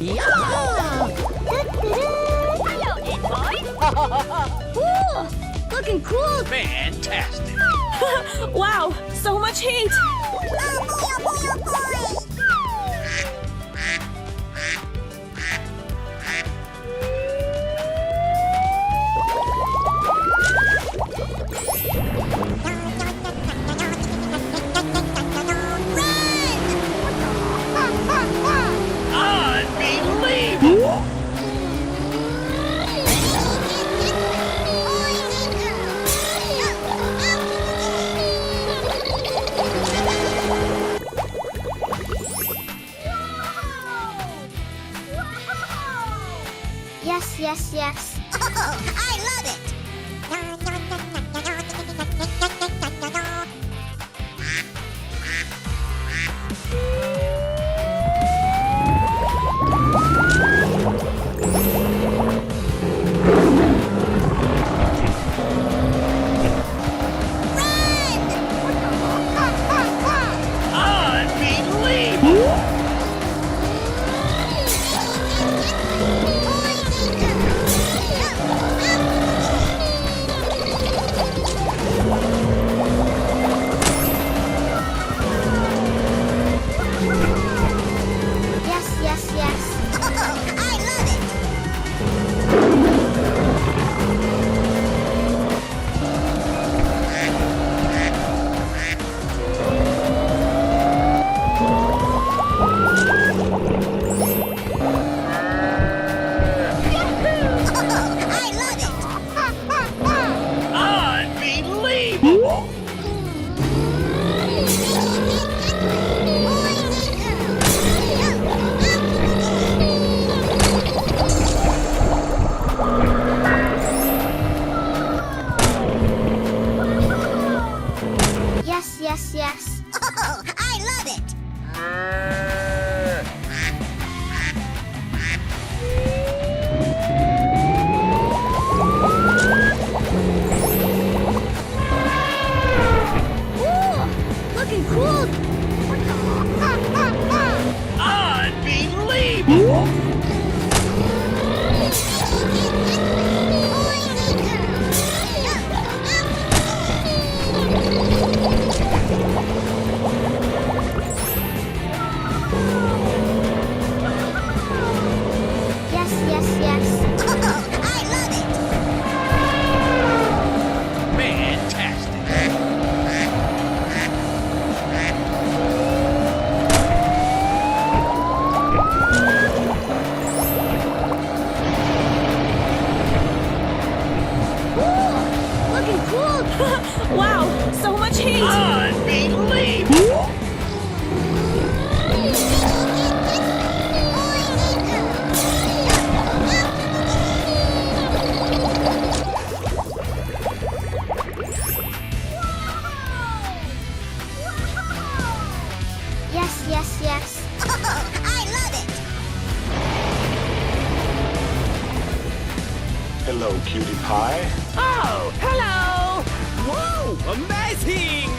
Yeah! Ooh, looking cool. Fantastic! Wow, so much heat. Unbelievable! Yes, yes, yes. Oh, I love it! Unbelievable! Yes, yes, yes. Oh, I love it! Oh, I love it! Unbelievable! Yes, yes, yes. Oh, I love it! Ooh, looking cool. Unbelievable! Yes, yes, yes. Oh, I love it! Fantastic! Ooh, looking cool. Wow, so much heat. Unbelievable! Yes, yes, yes. Oh, I love it! Hello, cutie pie. Oh, hello! Whoa, amazing!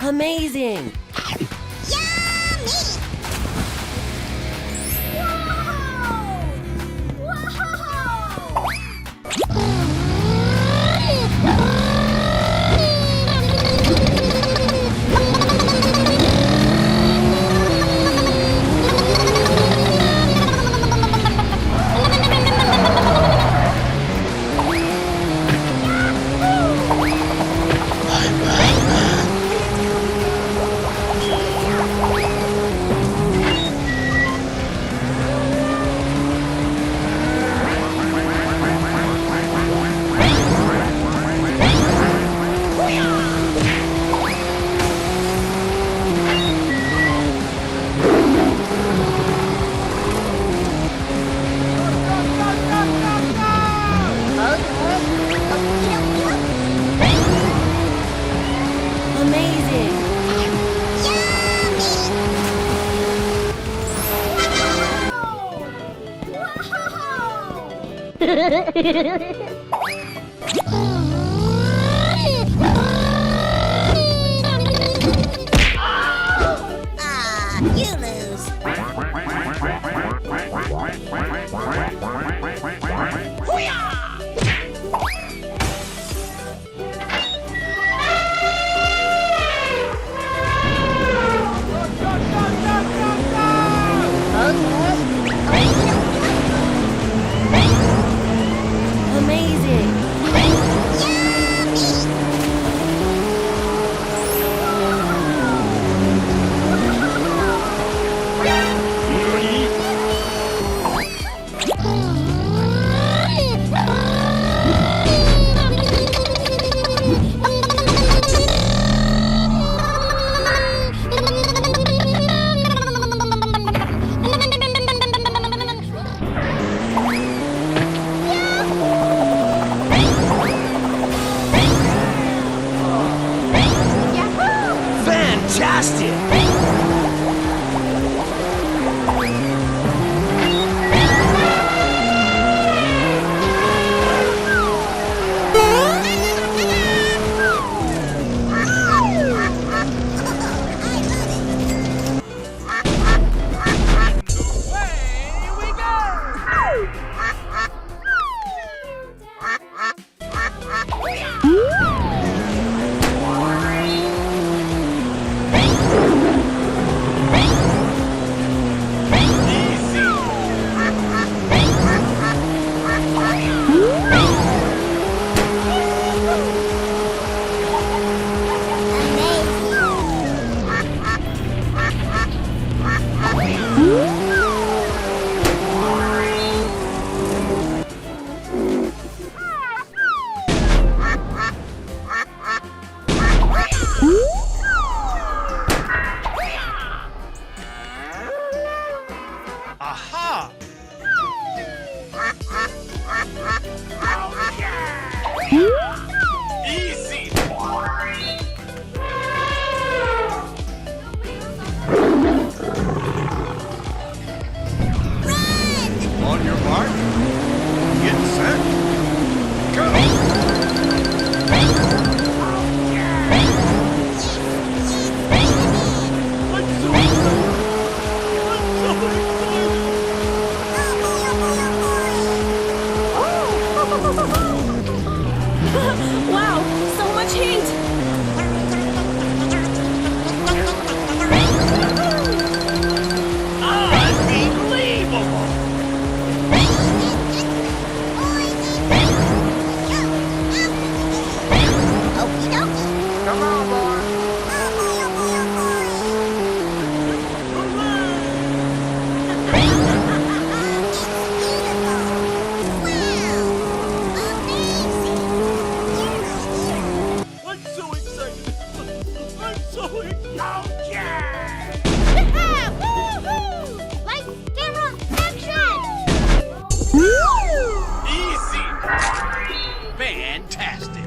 Amazing! Yummy! Amazing! Ah, you lose. Amazing! Fantastic! Aha! Easy! On your mark, get set, go! Wow, so much heat! Unbelievable! Okie dokie. Come on, boy! I'm so excited! I'm so excited! Okay! Woohoo! Lights, camera, action! Easy! Fantastic!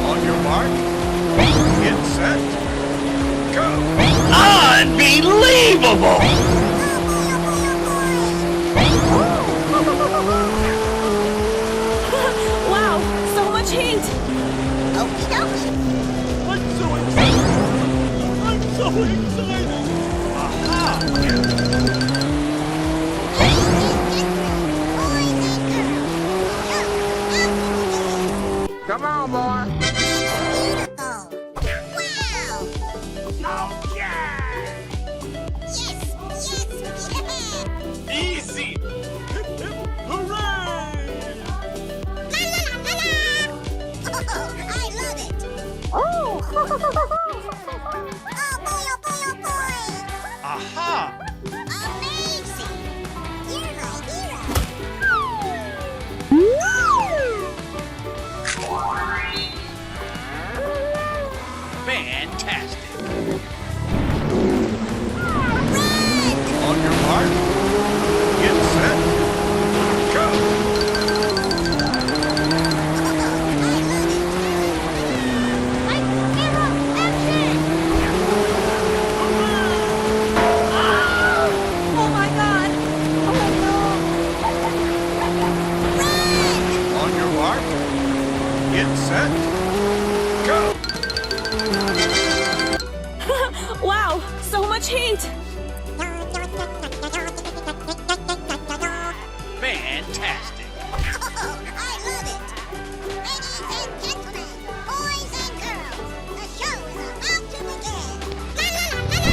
On your mark, get set, go! Unbelievable! Come on, boy. Beautiful. Wow. Oh, yeah! Yes, yes, yeah. Easy! Hooray! La la la la la. Oh, I love it. Oh! Oh boy, oh boy, oh boy. Aha! Amazing. You're my hero. Fantastic! Run. On your mark, get set, go! Like hero action! Oh my god! Oh On your mark, get set, go! no! Wow! So much heat! Fantastic! Oh, I love it. Ladies and gentlemen, boys and girls, the show is about to begin. La la la la la.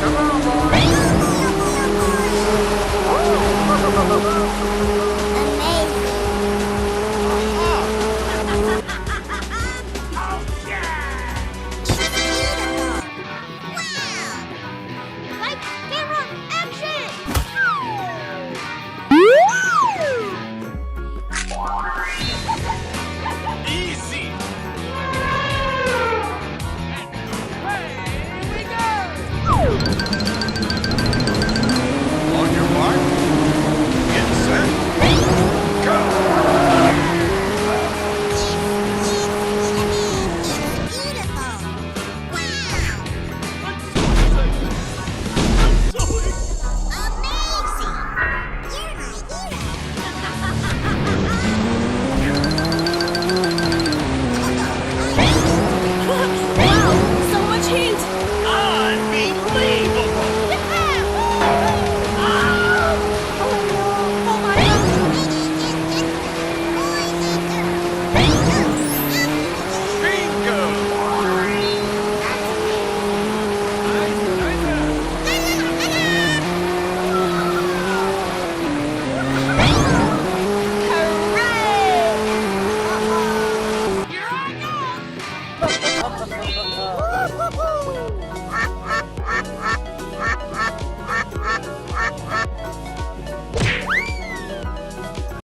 Come on, boy! Like camera action! Easy! Woo!